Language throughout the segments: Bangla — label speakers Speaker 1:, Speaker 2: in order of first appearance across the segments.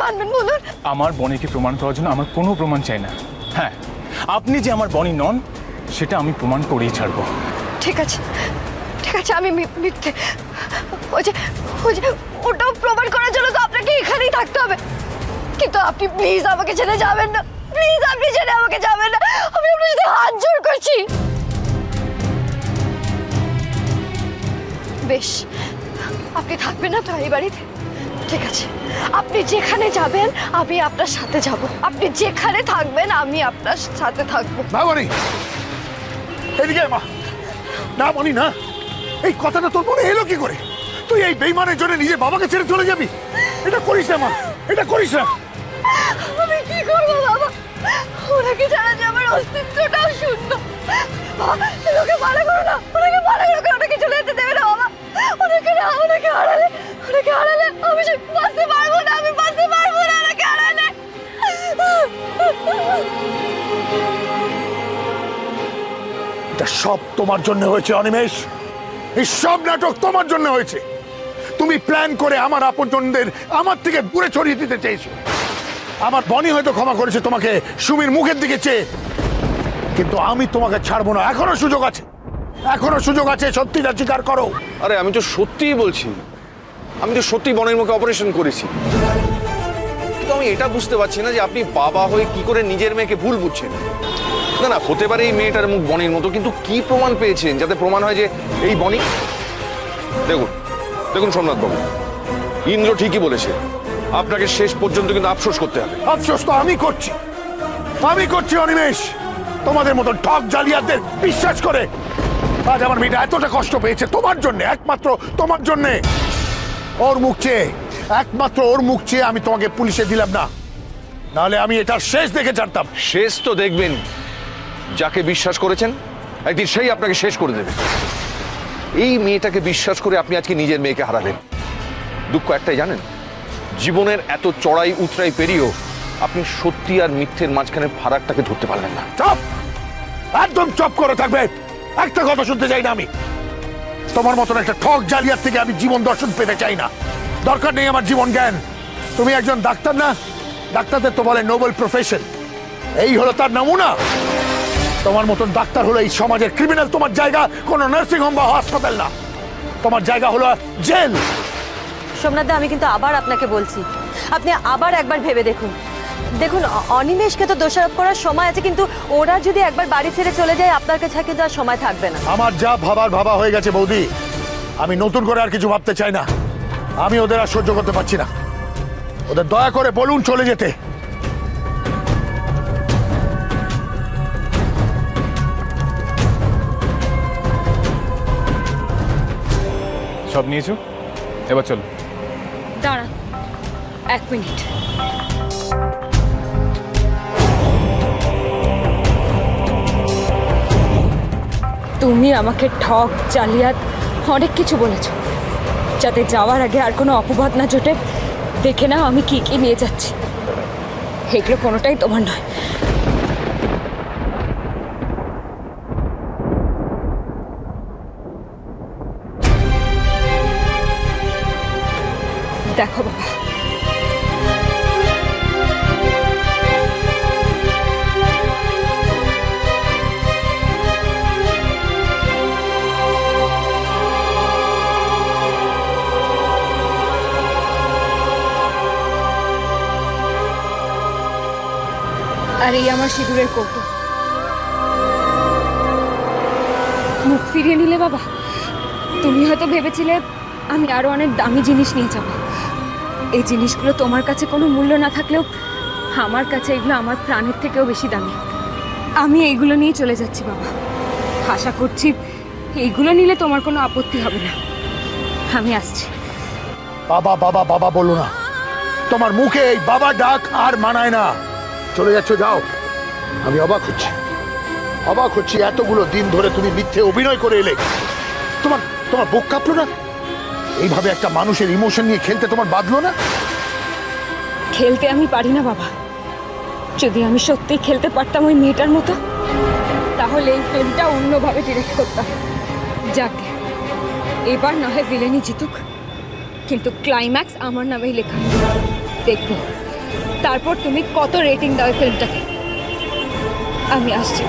Speaker 1: মানবেন বলুন?
Speaker 2: আমার বনিকে প্রমাণ করার জন্য আমার কোনো প্রমাণ চাই না। হ্যাঁ, আপনি যে আমার বনি নন সেটা আমি প্রমাণ করেই ছাড়বো।
Speaker 1: ঠিক আছে ঠিক আছে, আমি মিথ্যে। ওই যে ওটাও প্রমাণ করার জন্য তো আপনাকে এখানেই থাকতে হবে। কিন্তু আপনি প্লিজ আমাকে ছেড়ে যাবেন না, প্লিজ আপনি ছেড়ে আমাকে যাবেন না, আমি আপনার সাথে হাত জোড় করছি। বেশ, আপনি থাকবেন না তো এই বাড়িতে? ঠিক আছে, আপনি যেখানে যাবেন আমি আপনার সাথে যাব, আপনি যেখানে থাকবেন আমি আপনার সাথে থাকবো।
Speaker 3: না বনি, এদিকে মা। না বনি না, এই কথাটা তোর মনে এলো কি করে? তুই এই বেইমানের জন্য নিজের বাবাকে ছেড়ে চলে যাবি? এটা করিস না মা, এটা করিস না।
Speaker 1: আমি কি করবো বাবা, ওনাকে ছাড়া যে আমার অস্তিত্বটাও শূন্য। ওনাকে মানা করো না, ওনাকে মানা করো, ওনাকে চলে যেতে দেবে না বাবা। ওনাকে হারালে আমি বাঁচতে পারবো না, আমি বাঁচতে পারবো না ওনাকে হারালে।
Speaker 3: এটা সব তোমার জন্য হয়েছে অনিমেষ, এই সব নাটক তোমার জন্য হয়েছে। তুমি প্ল্যান করে আমার আপনজনদের আমার থেকে দূরে ছড়িয়ে দিতে চেয়েছো। আমার বনি হয়তো ক্ষমা করেছে তোমাকে সুমির মুখের দিকে চেয়ে, কিন্তু আমি তোমাকে ছাড়বো না। এখনো সুযোগ আছে, এখনো সুযোগ আছে, সত্যিটা স্বীকার করো।
Speaker 4: আরে আমি তো সত্যিই বলছি, আমি তো সত্যি বনের মুখে অপারেশন করেছি। কিন্তু আমি এটা বুঝতে পারছি না যে আপনি বাবা হয়ে কি করে নিজের মেয়েকে ভুল বুঝছেন। না না, হতে পারে এই মেয়েটার মুখ বনির মতো, কিন্তু কি প্রমাণ পেয়েছেন যাতে প্রমাণ হয় যে এই বনি? দেখুন দেখুন সোমনাথ বাবু, ইন্দ্র ঠিকই বলেছে, আপনাকে শেষ পর্যন্ত কিন্তু আফসোস করতে হবে।
Speaker 3: আফসোস তো আমি করছি অনিমেষ, তোমাদের মতো ঠক জালিয়াতদের বিশ্বাস করে। আজ আমার মেয়েটা এতটা কষ্ট পেয়েছে তোমার জন্য, একমাত্র তোমার জন্য। ওর মুখ চেয়ে, একমাত্র ওর মুখ চেয়ে আমি তোমাকে পুলিশে দিলাম না, নাহলে আমি এটার শেষ দেখে ছাড়তাম।
Speaker 4: শেষ তো দেখবেন, যাকে বিশ্বাস করেছেন একদিন সেই আপনাকে শেষ করে দেবে। এই মেয়েটাকে বিশ্বাস করে আপনি আজকে নিজের মেয়েকে হারালেন। দুঃখ একটাই জানেন, জীবনের এত চড়াই উতরাই পেরিয়েও আপনি সত্যি আর মিথ্যের মাঝখানে ফারাকটাকে ধরতে পারলেন না।
Speaker 3: চুপ, একদম চুপ করে থাকবে, একটা কথা শুনতে চাই না আমি। তোমার মতন একটা ঠক জালিয়াত থেকে আমি জীবন দর্শন পেতে চাই না, দরকার নেই আমার জীবন জ্ঞান। তুমি একজন ডাক্তার না, ডাক্তারদের তো বলে নোবেল প্রফেশন, এই হলো তার নমুনা। তোমার মতন ডাক্তার হলো এই সমাজের ক্রিমিনাল, তোমার জায়গা কোনো নার্সিং হোম বা হাসপাতাল না, তোমার জায়গা হলো জেল।
Speaker 5: সোমনাথ দা, আমি কিন্তু আবার আপনাকে বলছি, আপনি আবার একবার ভেবে দেখুন। দেখুন, অনিমেষকে তো দোষারোপ করার সময় আছে, কিন্তু ওরা যদি একবার বাড়ি ছেড়ে চলে যায় আপনার কাছে কিন্তু আর সময় থাকবে না।
Speaker 3: আমার যা ভাবা হয়ে গেছে বৌদি, আমি নতুন করে আর কিছু ভাবতে চাই না। আমি ওদের আর সহ্য করতে পারছি না, ওদের দয়া করে বলুন চলে যেতে।
Speaker 2: সব নিয়েছো, এবার চলো।
Speaker 6: দাঁড়া 1 মিনিট। তুমি আমাকে ঠক জালিয়াত অনেক কিছু বলেছ, যাতে যাওয়ার আগে আর কোনো অপবাদ না জোটে। দেখে নাও আমি কি কি নিয়ে যাচ্ছি, এগুলো কোনোটাই তোমার নয়। দেখো বাবা, আর এই আমার সিঁদুরের কৌটো। মুখ ফিরিয়ে নিলে বাবা, তুমি হয়তো ভেবেছিলে আমি আরো অনেক দামি জিনিস নিয়ে যাব। এই জিনিসগুলো তোমার কাছে কোনো মূল্য না থাকলেও আমার কাছে এগুলো আমার প্রাণের থেকেও বেশি দামি। আমি এইগুলো নিয়ে চলে যাচ্ছি বাবা, আশা করছি এইগুলো নিলে তোমার কোনো আপত্তি হবে না। আমি আসছি।
Speaker 3: বাবা বাবা বাবা বলো না, তোমার মুখে এই বাবা ডাক আর মানায় না। চলে যাচ্ছ, যাও। আমি অবাক হচ্ছি, এতগুলো দিন ধরে তুমি মিথ্যে অভিনয় করে এলে, তোমার বুক কাঁপলো না? এইভাবে একটা মানুষের ইমোশন নিয়ে খেলতে তোমার বাঁধলো না?
Speaker 6: খেলতে আমি পারি না বাবা। যদি আমি সত্যি খেলতে পারতাম ওই মেয়েটার মতো, তাহলে এই ফিল্মটা অন্যভাবে ডিরেক্ট করতাম। যাকে এবার না হয় ভিলেনই জিতুক, কিন্তু ক্লাইম্যাক্স আমার নামেই লেখা। দেখবো তারপর তুমি কত রেটিং দাও ফিল্মটাকে। আমি আসছি।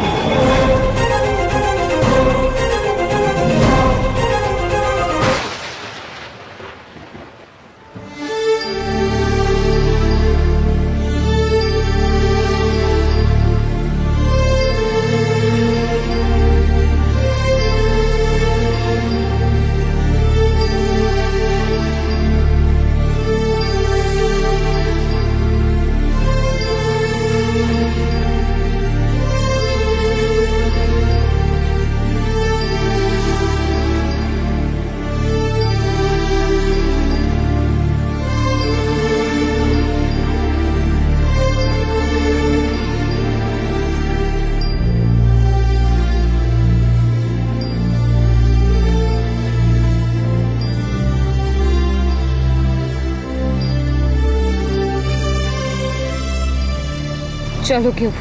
Speaker 6: চলো কেউ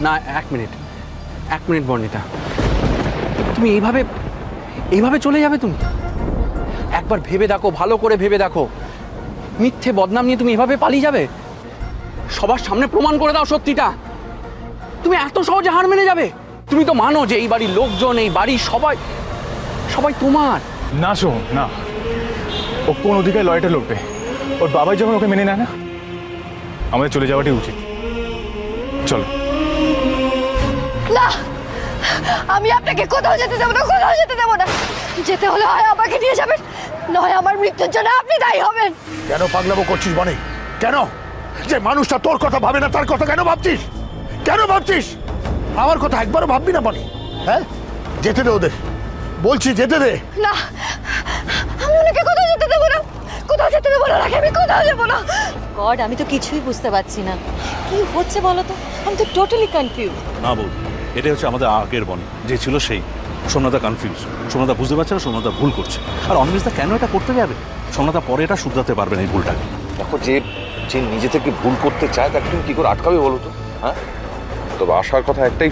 Speaker 7: না, এক মিনিট বর্ণিতা, তুমি এইভাবে চলে যাবে? তুমি একবার ভেবে দেখো, ভালো করে ভেবে দেখো, মিথ্যে বদনাম নিয়ে তুমি এভাবে পালিয়ে যাবে? সবার সামনে প্রমাণ করে দাও সত্যিটা। তুমি এত সহজে হার মেনে যাবে? তুমি তো মানো যে এই বাড়ির লোকজন, এই বাড়ির সবাই তোমার।
Speaker 2: না শোন, না, ও কোন অধিকার লড়াইটা লড়বে? ওর বাবাই যখন ওকে মেনে নেয় না, আমাদের চলে যাওয়াটাই উচিত। চলো।
Speaker 1: না, আমি আপনাকে কোথাও যেতে দেবো না, কোথাও যেতে দেবো না। যেতে হলে হয় আমাকে নিয়ে যাবেন, নয় আমার মৃত্যুর জন্য আপনি দায়ী হবেন।
Speaker 3: কেন পাগলামো করছিস বনি? কেন? যে মানুষটা তোর কথা ভাবে না তার কথা কেন ভাবছিস? কেন ভাবছিস? আমার কথা একবারও ভাববি না বনি? হ্যাঁ, যেতে দে ওদের, বলছি যেতে দে।
Speaker 1: না, আমি ওনাকে কোথাও যেতে দেবো না, কোথাও যেতে দেবো না, আমি কোথাও যাবো না।
Speaker 5: গড, আমি তো কিছুই বুঝতে পারছি না কি হচ্ছে বলো তো। আমি তো টোটালি কনফিউজ।
Speaker 8: না বল, এটাই হচ্ছে আমাদের আগের বনি, যে ছিল সেই। সোমনাথা কনফিউজ, সোমনাথা বুঝতে পারছে না সোমনাথা ভুল করছে। আর অনিমেষদা কেন এটা করতে যাবে? সোমনাথা পরে এটা শুধরাতে পারবেন এই ভুলটাকে।
Speaker 4: দেখো, যে নিজে থেকে ভুল করতে চায় তাকে তুমি কি করে আটকাবে বলো তো? হ্যাঁ, তবে আসার কথা একটাই,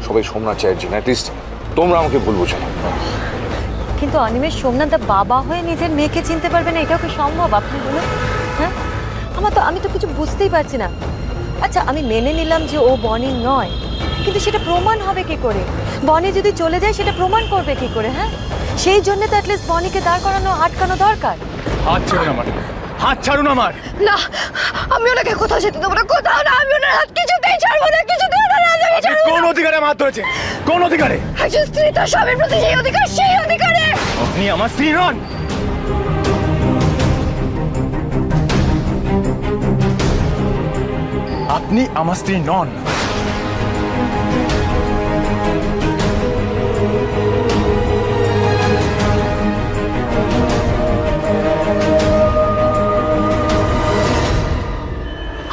Speaker 4: সবাই সোমনাথ চায়ের জন্য, অ্যাটলিস্ট তোমরা আমাকে ভুল বোঝো না।
Speaker 5: কিন্তু অনিমেষ সোমনাথ দা বাবা হয়ে নিজের মেয়েকে চিনতে পারবে না, এটাও কি সম্ভব আপনি বলুন? হ্যাঁ, আমি তো কিছু বুঝতেই পারছি না। আচ্ছা, আমি মেনে নিলাম যে ও বনি নয়, কিন্তু সেটা প্রমাণ হবে কি করে? বনি যদি চলে যায় সেটা প্রমাণ করবে কি করে? হ্যাঁ, সেই জন্য তো অ্যাটলিস্ট বনিকে দাঁড় করানো, আটকানো দরকার।
Speaker 2: হাত ছাড়ুন আমার, হাত ছাড়ুন আমার।
Speaker 1: না, আমি ওনাকে কোথাও যেতে দেবো না, কোথাও না। আমি ওনার হাত কিছুতেই ছাড়বো না, কিছুতেই ওনার হাত আমি ছাড়বো না।
Speaker 2: কোন অধিকারে হাত ধরেছেন? কোন অধিকারে?
Speaker 1: একজন স্ত্রী তার স্বামীর প্রতি সেই অধিকার, সেই অধিকারে।
Speaker 2: আপনি আমার স্ত্রী নন। আপনি আমার স্ত্রী নন।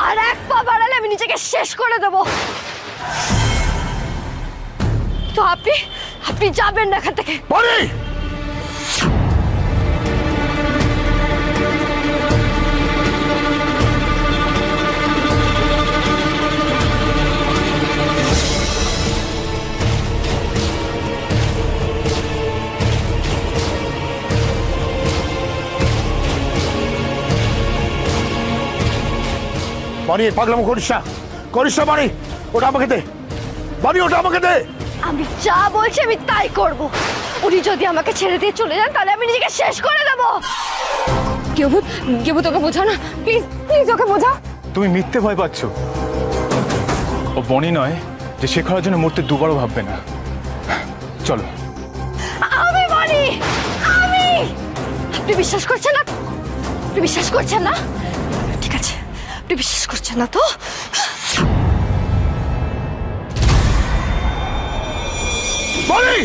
Speaker 1: আর এক পা বাড়ালে আমি নিজেকে শেষ করে দেবো। তো আপনি যাবেন না এখান থেকে।
Speaker 3: বনি! বনি, পাগলামো করিস না বনি, ওটা আমাকে দে। বনি, ওটা আমাকে দে।
Speaker 1: আমি যা বলছি আমি তাই করব। উনি যদি আমাকে ছেড়ে দিয়ে চলে যান তাহলে আমি নিজেকে শেষ করে দেব।
Speaker 6: কেউ তোকে বোঝাও না, প্লিজ প্লিজ ওকে বোঝাও।
Speaker 2: তুমি মিথ্যে ভয় পাচ্ছ। ও বনি নয় যে শেখার জন্য মরতে দুবারও ভাববে না। চলো।
Speaker 1: আমি বনি, আপনি বিশ্বাস করছেন না? আপনি বিশ্বাস করছেন না? ঠিক আছে, আপনি বিশ্বাস করছেন না তো?
Speaker 3: বনি!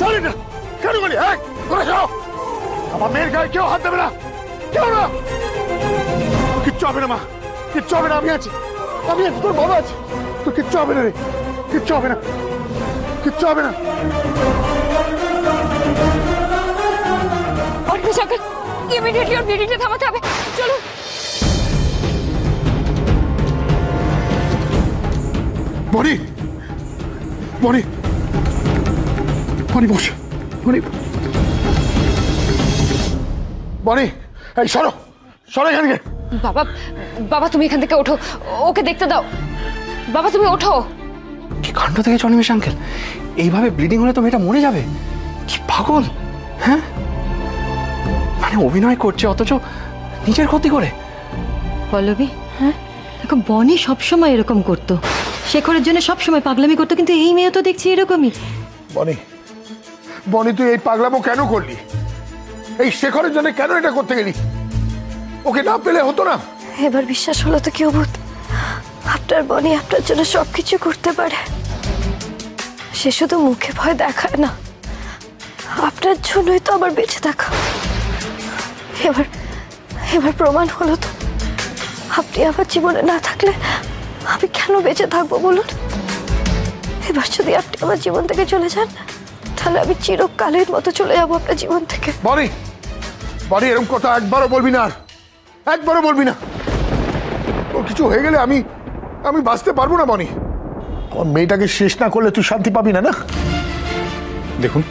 Speaker 3: চলে না কেন বলি আমার মেয়ের গায়ে কেউ হাত দেবে না, কেউ না। কিচ্ছু হবে না মা, কিচ্ছু হবে না, আমি আছি, তোর বাবা আছে, তোর কিচ্ছু হবে না রে, কিচ্ছু হবে না, কিচ্ছু হবে না।
Speaker 6: ইমিডিয়েটলি ওর ব্লিডিংটা থামাতে হবে, চলুন।
Speaker 3: বনি বনি বনি বস, বনি বনি, এই সরো সরো এখান থেকে।
Speaker 6: বাবা বাবা তুমি এখান থেকে ওঠো, ওকে দেখতে দাও। বাবা তুমি ওঠো।
Speaker 7: কি কাণ্ড থেকে অনিমেষ আঙ্কেল, এইভাবে ব্লিডিং হলে তো মেয়েটা মরে যাবে। কি পাগল, হ্যাঁ? মানে অভিনয় করছে অথচ নিজের ক্ষতি করে।
Speaker 5: পল্লবী, হ্যাঁ দেখো বনি সবসময় এরকম করতো, শেখরের জন্য সবসময় পাগলামি করতো, কিন্তু এই মেয়ে তো দেখছি এরকমই।
Speaker 3: বনি বনি তুই এই পাগলামো কেন করলি? এই শেখরের জন্য কেন এটা করতে গেলি? ওকে না পেলে হতো না?
Speaker 1: এবার বিশ্বাস হলো তো কেউ ভূত আপনার বনি আপনার জন্য সবকিছু করতে পারে। সে শুধু মুখে ভয় দেখায় না, আপনার জন্যই তো আবার বেঁচে থাকা। এবার এবার প্রমাণ হলো তো আপনি আমার জীবনে না থাকলে আমি কেন বেঁচে থাকবো বলুন? এবার যদি আপনি আমার জীবন থেকে চলে যান তাহলে আমি চিরকালের মতো চলে যাবো আপনার জীবন থেকে।
Speaker 3: বনি বনি এরকম কথা একবারও বলবি না, আর একবারও বলবি না। ওর কিছু হয়ে গেলে আমি আমি বাঁচতে পারবো না বনি। আমার মেয়েটাকে শেষ না করলে তুই শান্তি পাবি না। না
Speaker 2: দেখুন,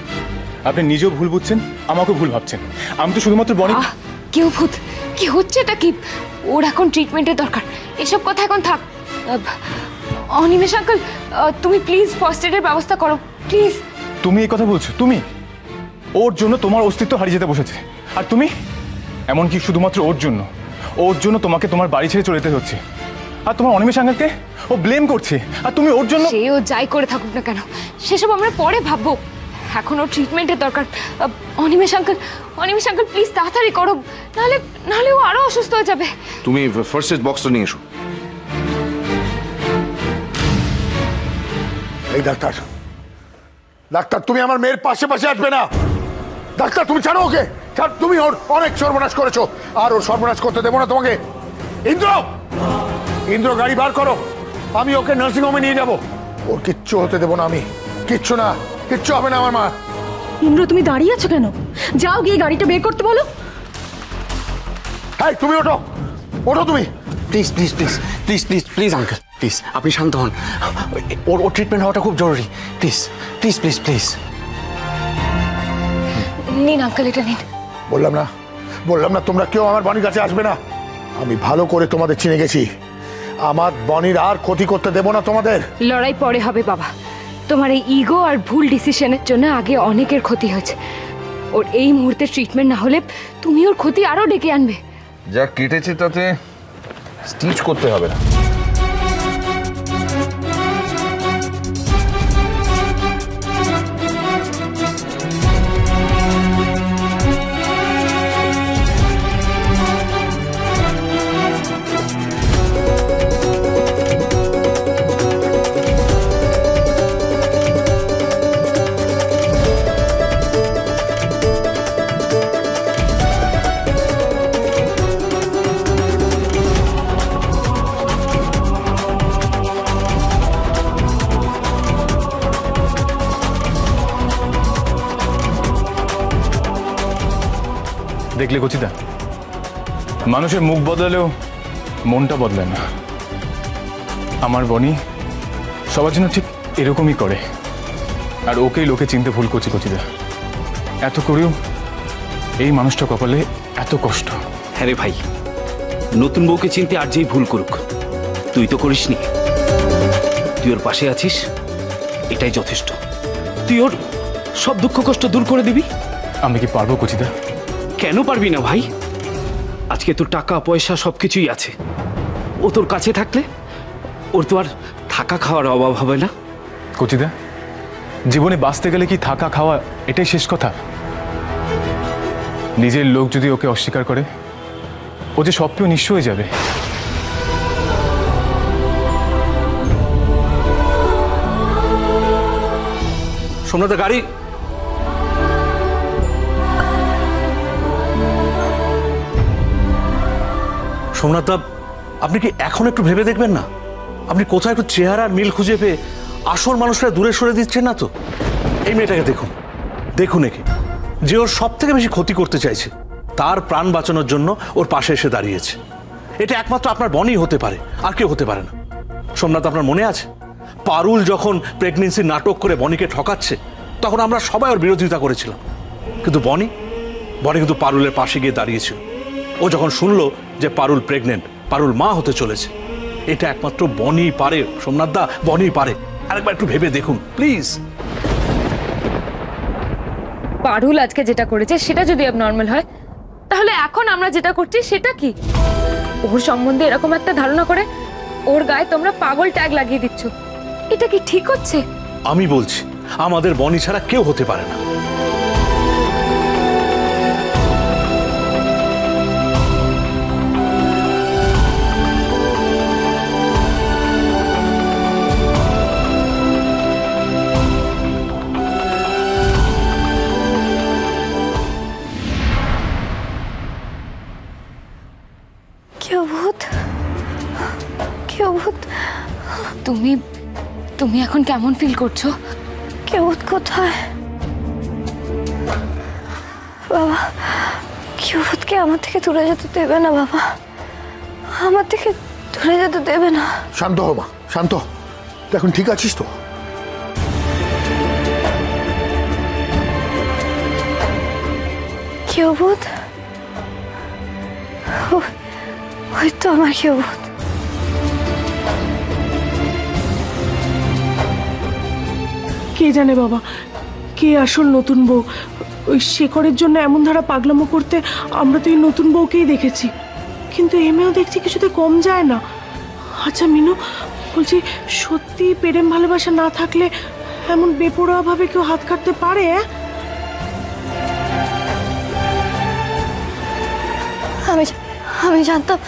Speaker 2: আপনি নিজেও ভুল বুঝছেন, আমাকেও ভুল ভাবছেন। আমি তো শুধুমাত্র বনি।
Speaker 6: কেউ ভূত কি হচ্ছে এটা কি? ওর এখন ট্রিটমেন্টের দরকার, এসব কথা এখন থাক। অনিমেষ আঙ্কেল তুমি প্লিজ ফার্স্ট এডের ব্যবস্থা করো প্লিজ।
Speaker 2: তুমি এই কথা বলছো? তুমি ওর জন্য তোমার অস্তিত্ব হারিয়ে যেতে বসেছে, আর তুমি এমনকি শুধুমাত্র ওর জন্য তোমাকে তোমার বাড়ি ছেড়ে চলে যেতে হচ্ছে। আর তোমার অনিমেষ আঙ্কেলকে ও ব্লেম করছে, আর তুমি ওর জন্য।
Speaker 6: সে ও যাই করে থাকুক না কেন সেসব আমরা পরে ভাববো, এখন ওর ট্রিটমেন্টের দরকার। অনিমেষ আঙ্কেল প্লিজ তাড়াতাড়ি করো, নাহলে ও আরো অসুস্থ হয়ে যাবে।
Speaker 4: তুমি ফার্স্ট এড বক্সটা নিয়ে এসো।
Speaker 3: এই ডাক্তার, ডাক্তার তুমি আমার মেয়ের পাশে পাশে আসবে না। ডাক্তার তুমি ছাড়ো ওকে, তুমি ওর অনেক সর্বনাশ করেছো, আর ওর সর্বনাশ করতে দেবো না তোমাকে। ইন্দ্র গাড়ি বার করো, আমি ওকে নার্সিং হোমে নিয়ে যাবো। ওর কিচ্ছু হতে দেবো না আমি, কিচ্ছু না, কিচ্ছু হবে না আমার মা।
Speaker 5: ইন্দ্র তুমি দাঁড়িয়ে আছো কেন? যাও গিয়ে গাড়িটা বের করতে বলো।
Speaker 3: হ্যাঁ তুমি ওঠো, ওঠো তুমি।
Speaker 7: Please please please please please please uncle please আপনি শান্ত হন। ওর ট্রিটমেন্ট হওয়াটা খুব জরুরি। Please please please please.
Speaker 6: নিন আঙ্কেল এটা নিন।
Speaker 3: বললাম না তোমরা কেউ আমার বনির কাছে আসবে না। আমি ভালো করে তোমাদের চিনে গেছি, আমার বনির আর ক্ষতি করতে দেব না তোমাদের।
Speaker 6: লড়াই পরে হবে বাবা, তোমার এই ইগো আর ভুল ডিসিশনের জন্য আগে অনেকের ক্ষতি হয়েছে। ওর এই মুহূর্তে ট্রিটমেন্ট না হলে তুমি ওর ক্ষতি আরো ডেকে আনবে।
Speaker 4: যা কেটেছে তাতে স্টিচ করতে হবে না।
Speaker 2: দেখলে কচিদা, মানুষের মুখ বদলালেও মনটা বদলায় না। আমার বনি সবার জন্য ঠিক এরকমই করে, আর ওকেই লোকে চিনতে ভুল করছে কচিদা। এত করেও এই মানুষটা কপালে এত কষ্ট।
Speaker 9: হ্যাঁ রে ভাই, নতুন বউকে চিনতে আর যেই ভুল করুক, তুই তো করিসনি। তুই ওর পাশে আছিস, এটাই যথেষ্ট। তুই ওর সব দুঃখ কষ্ট দূর করে দিবি।
Speaker 2: আমি কি পারবো কচিদা?
Speaker 9: কেন পারবি না ভাই? আজকে তোর টাকা পয়সা সবকিছুই আছে, ও তোর কাছে থাকলে ওর তো আর থাকা খাওয়ার অভাব হবে না।
Speaker 2: কচিদা, জীবনে বাঁচতে গেলে কি থাকা খাওয়া এটাই শেষ কথা? নিজের লোক যদি ওকে অস্বীকার করে, ও যে সব পেয়েও নিঃস্ব হয়ে যাবে।
Speaker 7: সোমনাথ গাড়ি
Speaker 8: সোমনাথদা, আপনি কি এখন একটু ভেবে দেখবেন না? আপনি কোথায় একটু চেহারার মিল খুঁজে পেয়ে আসল মানুষরা দূরে সরে দিচ্ছেন না তো? এই মেয়েটাকে দেখুন, দেখুন একে, যে ওর সব থেকে বেশি ক্ষতি করতে চাইছে, তার প্রাণ বাঁচানোর জন্য ওর পাশে এসে দাঁড়িয়েছে। এটা একমাত্র আপনার বনি হতে পারে, আর কেউ হতে পারে না। সোমনাথ, আপনার মনে আছে পারুল যখন প্রেগনেন্সির নাটক করে বনিকে ঠকাচ্ছে, তখন আমরা সবাই ওর বিরোধিতা করেছিলাম, কিন্তু বনি কিন্তু পারুলের পাশে গিয়ে দাঁড়িয়েছিল। ও যখন শুনলো যে পারুল প্রেগনেন্ট, পারুল মা হতে চলেছে, এটা একমাত্র বনি পারে। সোমনাথ দা, বনি পারে। আরেকবার একটু ভেবে দেখুন প্লিজ।
Speaker 6: পারুল আজকে যেটা করেছে সেটা যদি অ্যাবনর্মাল হয়, তাহলে এখন আমরা যেটা করছি সেটা কি? ওর সম্বন্ধে এরকম একটা ধারণা করে ওর গায়ে তোমরা পাগল ট্যাগ লাগিয়ে দিচ্ছ, এটা কি ঠিক হচ্ছে?
Speaker 8: আমি বলছি আমাদের বনি ছাড়া কেউ হতে পারে না।
Speaker 6: তুমি এখন কেমন ফিল করছো?
Speaker 1: কেউত কোথায়? বাবা, কেউতকে আমার থেকে দূরে যেতে দেবে না বাবা, আমার থেকে দূরে যেতে দেবে না।
Speaker 3: শান্ত হো মা, শান্ত। এখন ঠিক আছিস তো?
Speaker 1: কেউত, ওই তো আমার কেউত।
Speaker 10: কে জানে বাবা, কে আসল নতুন বউ? ওই শেখরের জন্য এমন ধারা পাগলামো করতে আমরা তো এই নতুন বউকেই দেখেছি, কিন্তু এমেও দেখছি কিছুতে কম যায় না। আচ্ছা মিনু, বলছি সত্যি প্রেম ভালোবাসা না থাকলে এমন বেপরোয়া ভাবে কেউ হাত কাটতে পারে?
Speaker 1: আমি জানতাম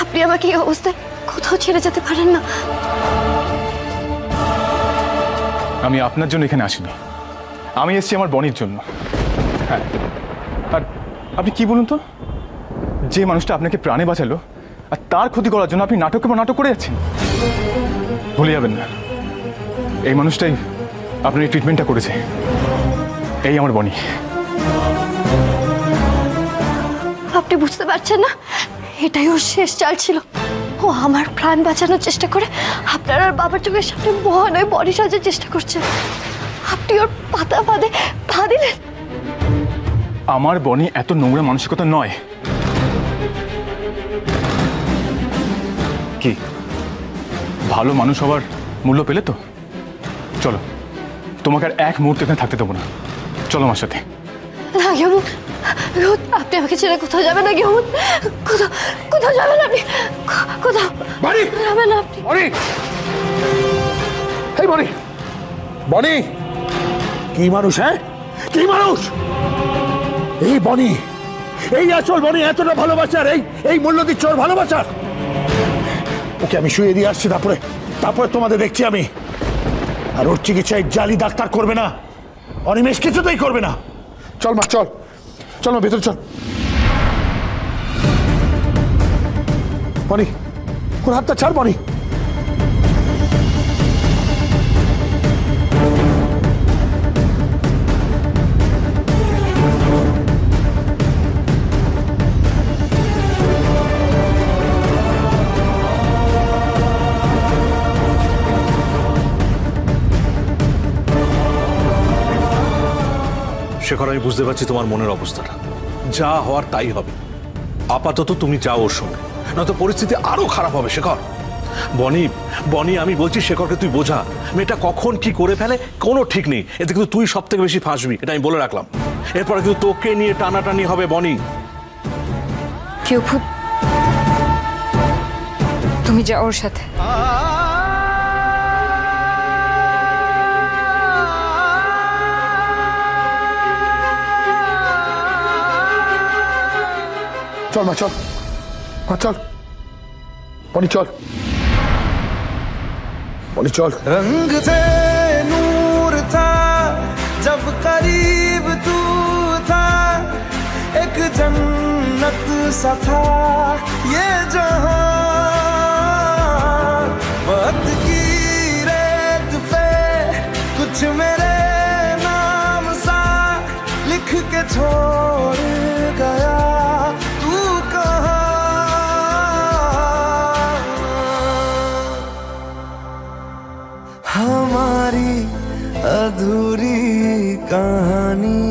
Speaker 1: আপনি আমাকে এই অবস্থায় কোথাও ছেড়ে যেতে পারেন না।
Speaker 2: আমি আপনার জন্য এখানে আসিনি, আমি এসেছি আমার বনির জন্য। হ্যাঁ, আর আপনি কি বলুন তো, যে মানুষটা আপনাকে প্রাণে বাঁচালো আর তার ক্ষতি করার জন্য আপনি নাটকের পর নাটক করে যাচ্ছেন। ভুলে যাবেন না, এই মানুষটাই আপনার এই ট্রিটমেন্টটা করেছে। এই আমার বনি।
Speaker 1: আপনি বুঝতে পারছেন না, এটাই ওর শেষ চাল ছিল। ও আমার প্রাণ বাঁচানোর চেষ্টা করে আপনার আর বাবার চোখের সামনে মহানয় বডি সাজার চেষ্টা করছে। আপনি ওর পাতা ফাঁদে পা দিলেন।
Speaker 2: আমার বনি এত নোংরা মানসিকতা নয়। কি ভালো মানুষ হওয়ার মূল্য পেলে তো? চলো, তোমাকে আর এক মুহূর্তে এখানে থাকতে দেবো না, চলো আমার সাথে।
Speaker 1: না গেহুত, আপনি আমাকে ছেড়ে কোথাও যাবেন না গেহুত, কোথাও যাবেন আপনি, কোথাও যাবেন না আপনি।
Speaker 3: বনি, এই বনি, বনি কি মানুষ? হ্যাঁ, কি মানুষ এই বনি? এই আসল বনি এতটা ভালোবাসার, এই মূল্য দিচ্ছে ওর ভালোবাসার। ওকে আমি শুয়ে দিয়ে আসছি, তারপরে তোমাদের দেখছি আমি। আর ওর চিকিৎসায় জালি ডাক্তার করবে না, অনিমেষ কিছুতেই করবে না। চল মা, চল চল মা, ভেতর চল। বনি, ওর হাতটা ছাড় বনি।
Speaker 8: শেখর, আমি বুঝতে পারছি তোমার মনের অবস্থাটা। যা হওয়ার তাই হবে, আপাতত তুমি যাও ওর সঙ্গে, নয়তো পরিস্থিতি আরো খারাপ হবে। শেখর, বনি আমি বলছি শেখরকে তুই বোঝা, মেয়েটা কখন কি করে ফেলে কোনো ঠিক নেই। এতে কিন্তু তুই সব থেকে বেশি ফাঁসবি, এটা আমি বলে রাখলাম। এরপরে কিন্তু তোকে নিয়ে টানাটানি হবে। বনি,
Speaker 6: তুমি যাও ওর সাথে।
Speaker 3: चल माँ, चल माँ, चल बनी, चल बनी, चल।
Speaker 11: रंग थे, नूर था, जब करीब तू था, एक जन्नत सा था ये जहां, वक्त की रेत पे कुछ मेरे नाम सा लिख के छोड़ गया, तू कहाँ? हमारी अधूरी कहानी